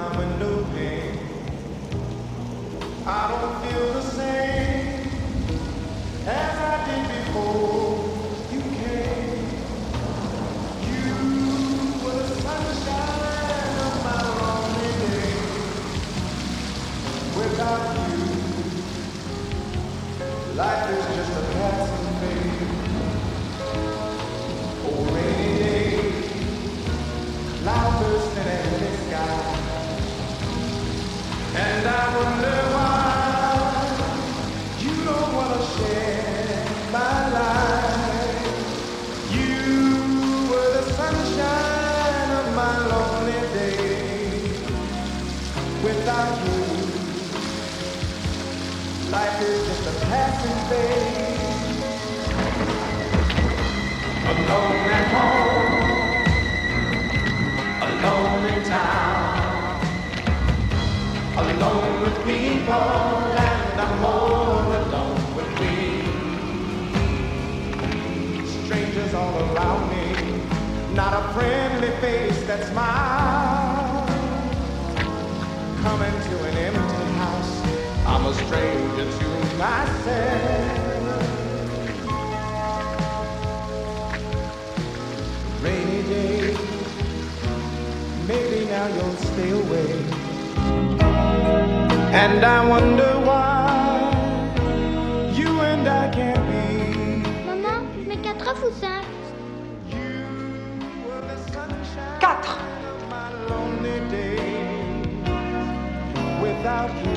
my window pane. I don't feel the same as I did before you came. You were the sunshine of my lonely day. Without you, life is just a passing phase. Oh, rainy day, cloud burst in a heavy sky. And I wonder why you don't want to share my life. You were the sunshine of my lonely day. Without you, life is just a passing phase. Alone at home, alone in town, alone with people, and I'm more alone with me. Strangers all around me, not a friendly face that smiles. Coming to an empty house, I'm a stranger to myself. Rainy day, maybe now you'll stay away. And I wonder why you and I can't be. Maman, mais 4 œufs ou 5? 4. Without you,